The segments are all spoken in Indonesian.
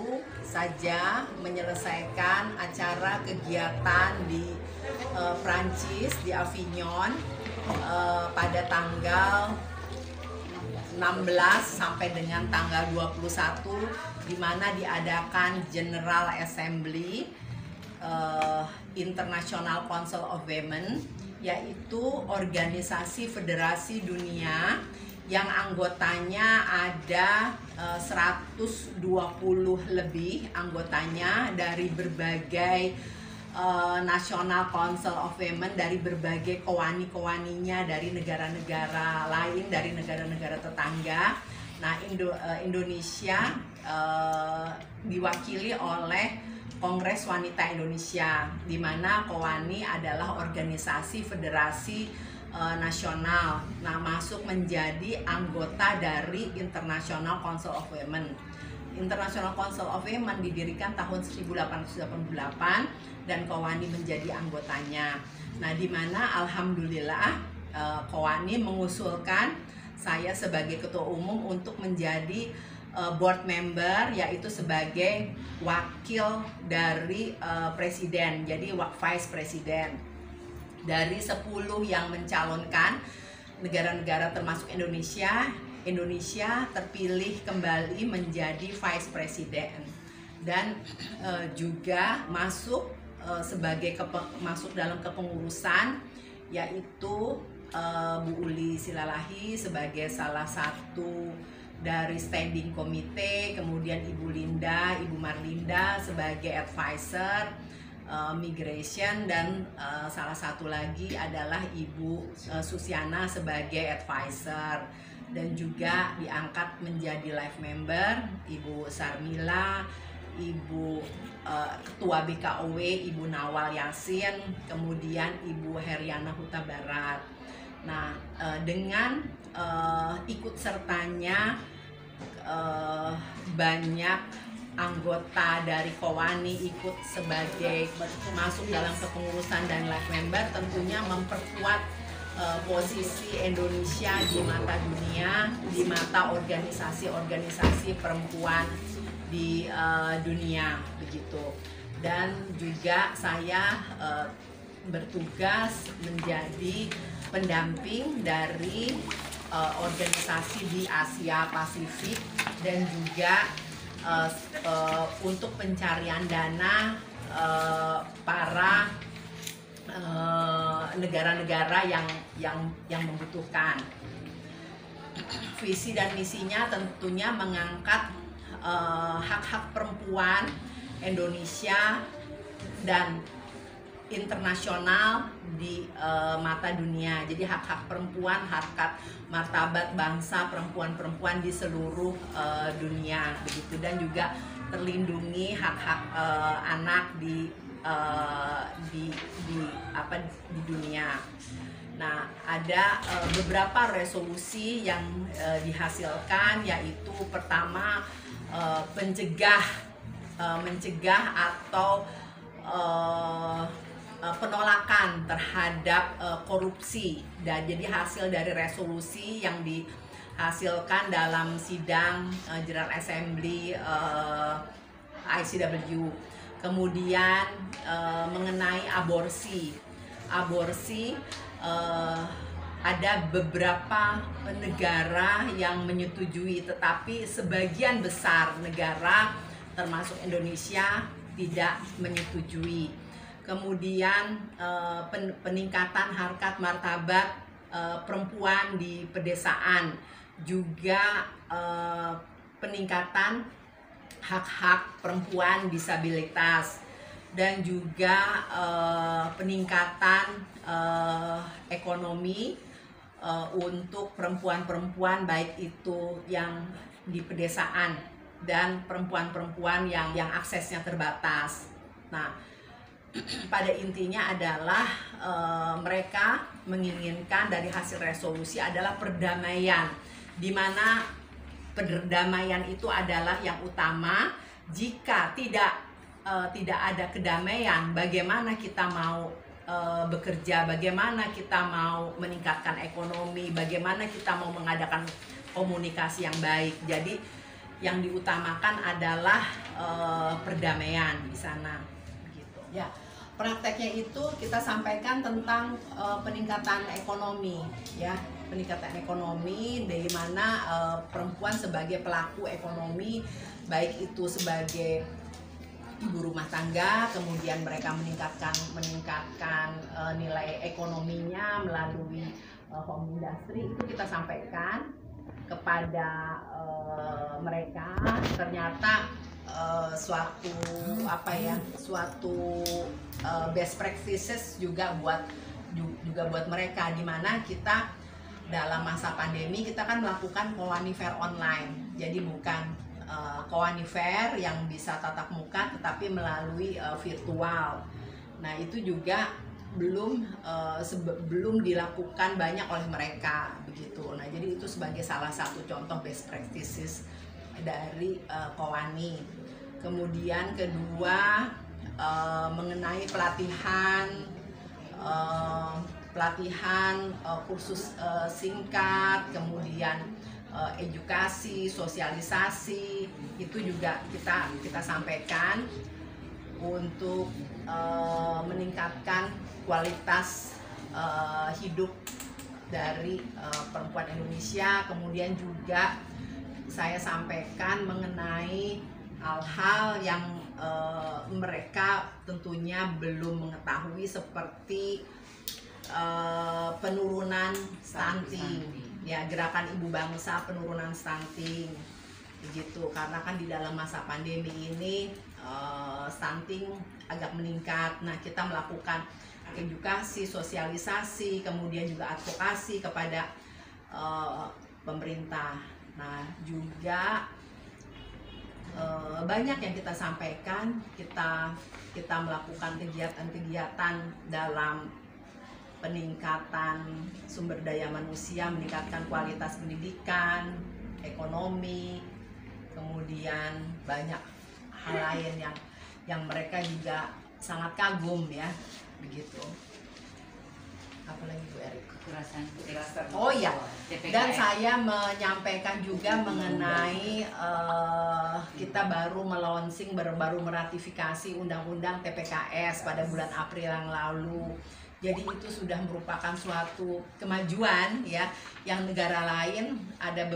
baru saja menyelesaikan acara kegiatan di Prancis, di Avignon, pada tanggal 16 sampai dengan tanggal 21, di mana diadakan General Assembly International Council of Women, yaitu organisasi federasi dunia yang anggotanya ada 120 lebih anggotanya dari berbagai National Council of Women, dari berbagai kewani-kewaninya dari negara-negara lain, dari negara-negara tetangga. Nah, Indonesia diwakili oleh Kongres Wanita Indonesia, di mana Kowani adalah organisasi federasi nasional. Nah, masuk menjadi anggota dari International Council of Women. International Council of Women didirikan tahun 1888 dan Kowani menjadi anggotanya. Nah, di mana alhamdulillah Kowani mengusulkan saya sebagai ketua umum untuk menjadi board member, yaitu sebagai wakil dari presiden, jadi vice president. Dari 10 yang mencalonkan negara-negara termasuk Indonesia terpilih kembali menjadi vice president dan juga masuk masuk dalam kepengurusan, yaitu Bu Uli Silalahi sebagai salah satu dari standing komite, kemudian Ibu Linda, Ibu Marlinda sebagai advisor migration, dan salah satu lagi adalah Ibu Susiana sebagai advisor, dan juga diangkat menjadi life member Ibu Sarmila, Ibu Ketua BKOW Ibu Nawal Yasin, kemudian Ibu Heriana Huta Barat. Nah, dengan ikut sertanya banyak anggota dari Kowani ikut sebagai masuk dalam kepengurusan dan life member, tentunya memperkuat posisi Indonesia di mata dunia, di mata organisasi-organisasi perempuan di dunia, begitu. Dan juga saya bertugas menjadi pendamping dari organisasi di Asia Pasifik, dan juga untuk pencarian dana para negara-negara yang membutuhkan. Visi dan misinya tentunya mengangkat hak-hak perempuan Indonesia dan internasional di mata dunia. Jadi hak-hak perempuan, harkat martabat bangsa perempuan-perempuan di seluruh dunia, begitu, dan juga terlindungi hak-hak anak di dunia. Nah, ada beberapa resolusi yang dihasilkan, yaitu pertama mencegah atau penolakan terhadap korupsi, dan jadi hasil dari resolusi yang dihasilkan dalam sidang General Assembly ICW. Kemudian mengenai aborsi ada beberapa negara yang menyetujui, tetapi sebagian besar negara termasuk Indonesia tidak menyetujui. Kemudian peningkatan harkat martabat perempuan di pedesaan, juga peningkatan hak-hak perempuan disabilitas, dan juga peningkatan ekonomi untuk perempuan-perempuan, baik itu yang di pedesaan dan perempuan-perempuan yang aksesnya terbatas. Nah, pada intinya adalah mereka menginginkan dari hasil resolusi adalah perdamaian, di mana perdamaian itu adalah yang utama. Jika tidak ada kedamaian, bagaimana kita mau bekerja, bagaimana kita mau meningkatkan ekonomi, bagaimana kita mau mengadakan komunikasi yang baik. Jadi yang diutamakan adalah perdamaian di sana gitu. Ya, prakteknya itu kita sampaikan tentang peningkatan ekonomi ya, peningkatan ekonomi di mana perempuan sebagai pelaku ekonomi, baik itu sebagai ibu rumah tangga, kemudian mereka meningkatkan nilai ekonominya melalui home industry, itu kita sampaikan kepada mereka. Ternyata suatu best practices juga buat mereka, di mana kita dalam masa pandemi kita kan melakukan co-ani-fair online. Jadi bukan co-ani-fair yang bisa tatap muka tetapi melalui virtual. Nah, itu juga belum dilakukan banyak oleh mereka begitu. Nah, jadi itu sebagai salah satu contoh best practices dari co-ani. Kemudian kedua, mengenai pelatihan kursus singkat, kemudian edukasi, sosialisasi, itu juga kita sampaikan untuk meningkatkan kualitas hidup dari perempuan Indonesia. Kemudian juga saya sampaikan mengenai hal-hal yang mereka tentunya belum mengetahui, seperti penurunan stunting, ya, gerakan ibu bangsa penurunan stunting begitu. Karena kan di dalam masa pandemi ini stunting agak meningkat. Nah, kita melakukan edukasi, sosialisasi, kemudian juga advokasi kepada pemerintah. Nah, juga banyak yang kita sampaikan. Kita melakukan kegiatan-kegiatan dalam peningkatan sumber daya manusia, meningkatkan kualitas pendidikan, ekonomi, kemudian banyak hal lain yang mereka juga sangat kagum ya begitu. Apalagi Bu Erik? Kekerasan. Oh iya, TPKS. dan saya menyampaikan juga mengenai kita baru meratifikasi undang-undang TPKS pada bulan April yang lalu. Jadi itu sudah merupakan suatu kemajuan ya, yang negara lain, ada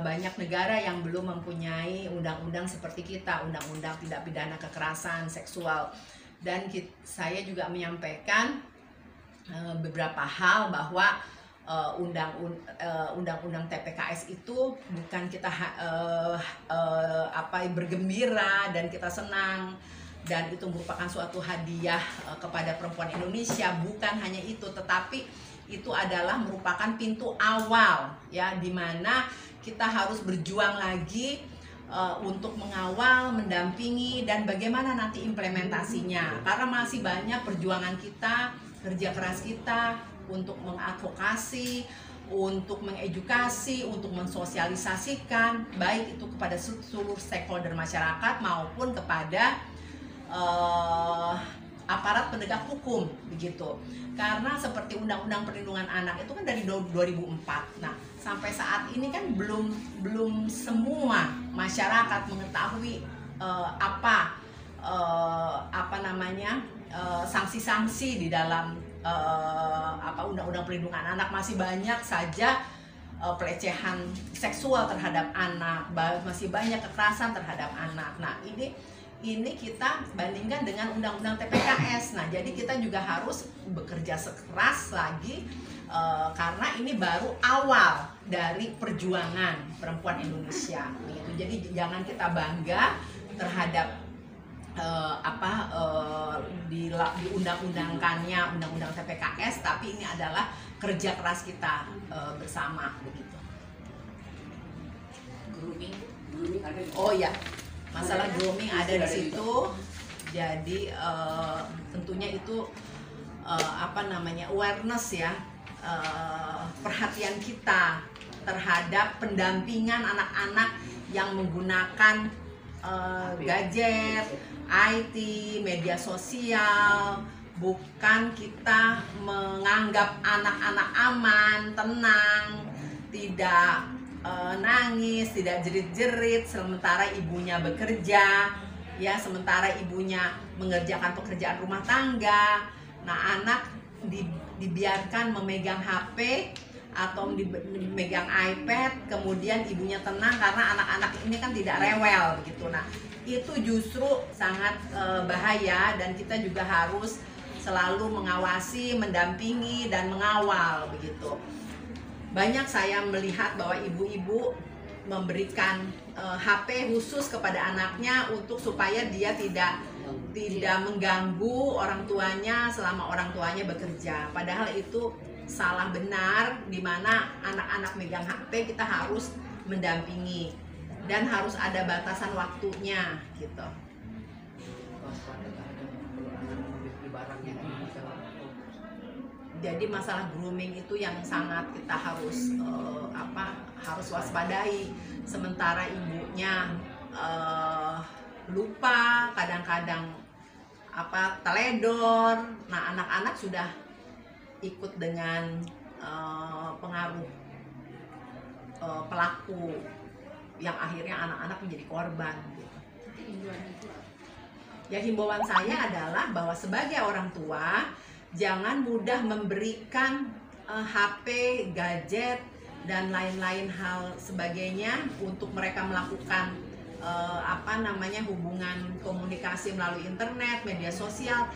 banyak negara yang belum mempunyai undang-undang seperti kita, undang-undang tindak pidana kekerasan seksual. Dan saya juga menyampaikan beberapa hal bahwa undang-undang TPKS itu bukan kita bergembira dan kita senang dan itu merupakan suatu hadiah kepada perempuan Indonesia. Bukan hanya itu, tetapi itu adalah merupakan pintu awal ya, di mana kita harus berjuang lagi untuk mengawal, mendampingi, dan bagaimana nanti implementasinya. Karena masih banyak perjuangan kita, kerja keras kita untuk mengadvokasi, untuk mengedukasi, untuk mensosialisasikan, baik itu kepada seluruh stakeholder masyarakat maupun kepada aparat penegak hukum begitu. Karena seperti Undang-Undang Perlindungan Anak itu kan dari 2004. Nah, sampai saat ini kan belum semua masyarakat mengetahui sanksi-sanksi di dalam Undang-Undang Perlindungan Anak. Masih banyak saja pelecehan seksual terhadap anak, masih banyak kekerasan terhadap anak. Nah, ini kita bandingkan dengan Undang-Undang TPKS. Nah, jadi kita juga harus bekerja keras lagi karena ini baru awal dari perjuangan perempuan Indonesia. Gitu. Jadi jangan kita bangga terhadap diundang-undangkannya Undang-Undang TPKS, tapi ini adalah kerja keras kita bersama begitu. Grooming ada. Oh ya, masalah grooming ada di situ. Jadi tentunya itu awareness ya, perhatian kita terhadap pendampingan anak-anak yang menggunakan gadget, IT, media sosial. Bukan kita menganggap anak-anak aman, tenang, tidak nangis, tidak jerit-jerit, sementara ibunya bekerja, ya, sementara ibunya mengerjakan pekerjaan rumah tangga. Nah, anak dibiarkan memegang HP atau memegang iPad, kemudian ibunya tenang karena anak-anak ini kan tidak rewel gitu. Nah, itu justru sangat bahaya, dan kita juga harus selalu mengawasi, mendampingi, dan mengawal begitu. Banyak saya melihat bahwa ibu-ibu memberikan HP khusus kepada anaknya untuk supaya dia tidak mengganggu orang tuanya selama orang tuanya bekerja. Padahal itu salah benar, di mana anak-anak megang HP kita harus mendampingi dan harus ada batasan waktunya gitu. Jadi masalah grooming itu yang sangat kita harus harus waspadai. Sementara ibunya lupa, kadang-kadang teledor. Nah, anak-anak sudah ikut dengan pengaruh pelaku yang akhirnya anak-anak menjadi korban. Ya, himbauan saya adalah bahwa sebagai orang tua jangan mudah memberikan HP, gadget, dan lain-lain hal sebagainya untuk mereka melakukan hubungan komunikasi melalui internet, media sosial.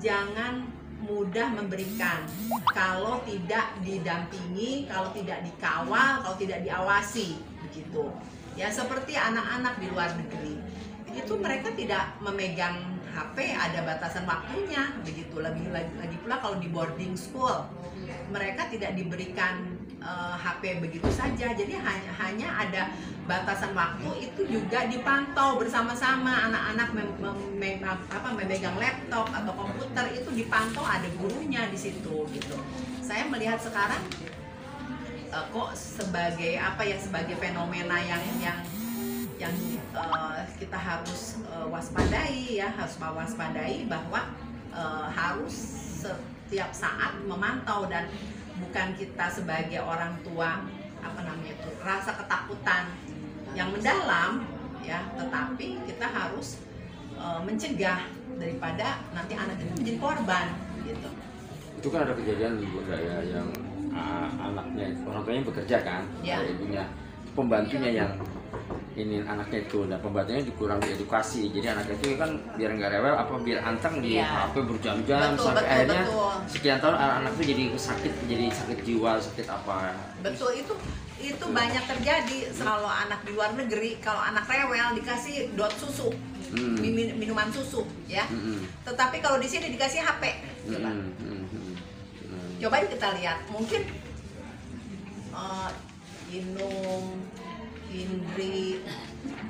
Jangan mudah memberikan kalau tidak didampingi, kalau tidak dikawal, kalau tidak diawasi begitu. Ya, seperti anak-anak di luar negeri. Itu mereka tidak memegang HP, ada batasan waktunya begitu. Lagi pula kalau di boarding school mereka tidak diberikan HP begitu saja. Jadi hanya ada batasan waktu. Itu juga dipantau bersama-sama. Anak-anak memegang laptop atau komputer itu dipantau, ada gurunya di situ gitu. Saya melihat sekarang kok sebagai sebagai fenomena yang kita harus waspadai, ya, harus mewaspadai bahwa harus setiap saat memantau, dan bukan kita sebagai orang tua rasa ketakutan yang mendalam, ya, tetapi kita harus mencegah daripada nanti anak itu menjadi korban gitu. Itu kan ada kejadian Bunda ya, yang anaknya, orang tuanya bekerja kan, ya. Ibunya, pembantunya yang ini anaknya itu, dan pembantunya kurang diedukasi, jadi anaknya itu kan biar nggak rewel, biar anteng di HP berjam-jam sampai akhirnya sekian tahun anak itu jadi sakit jiwa, sakit apa. Betul, itu banyak terjadi kalau anak di luar negeri. Kalau anak rewel dikasih susu, minuman susu, ya. Tetapi kalau di sini dikasih HP, coba kita lihat, mungkin Indri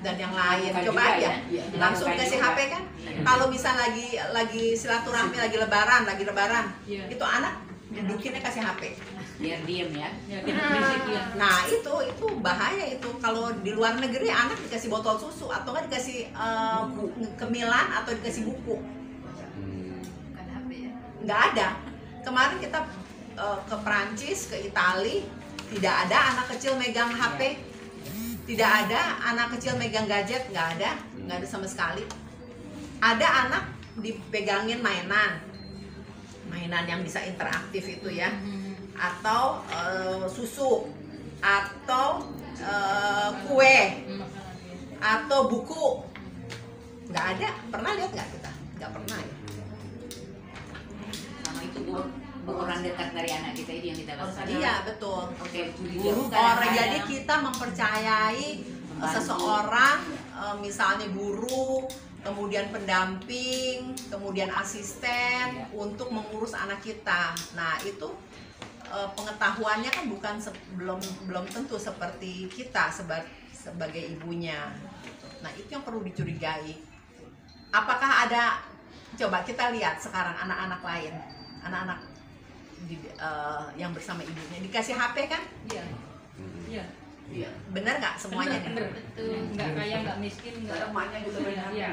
dan yang lain, coba aja langsung kasih HP kan. Kalau bisa lagi silaturahmi, lagi lebaran, itu anak dudukinnya kasih HP biar diem ya. Nah, itu bahaya itu. Kalau di luar negeri anak dikasih botol susu atau kan dikasih kemilan atau dikasih buku. Bukan HP ya. Nggak ada. Kemarin kita ke Perancis, ke Itali, tidak ada anak kecil megang HP. Tidak ada anak kecil megang gadget, nggak ada sama sekali. Ada anak dipegangin mainan yang bisa interaktif itu, ya, atau susu, atau kue, atau buku. Nggak ada. Pernah lihat nggak kita? Nggak pernah, ya. Sama itu orang dekat dari anak kita ini yang kita lakukan. Iya, betul. Oke, Jadi kita mempercayai seseorang, misalnya guru, kemudian pendamping, kemudian asisten untuk mengurus anak kita. Nah, itu pengetahuannya kan belum tentu seperti kita sebagai ibunya. Nah, itu yang perlu dicurigai. Apakah ada? Coba kita lihat sekarang anak-anak lain, anak-anak yang bersama ibunya dikasih HP kan? Iya. Benar nggak semuanya? Betul. Nggak kaya, nggak miskin, nggak emaknya juga banyak. Iya.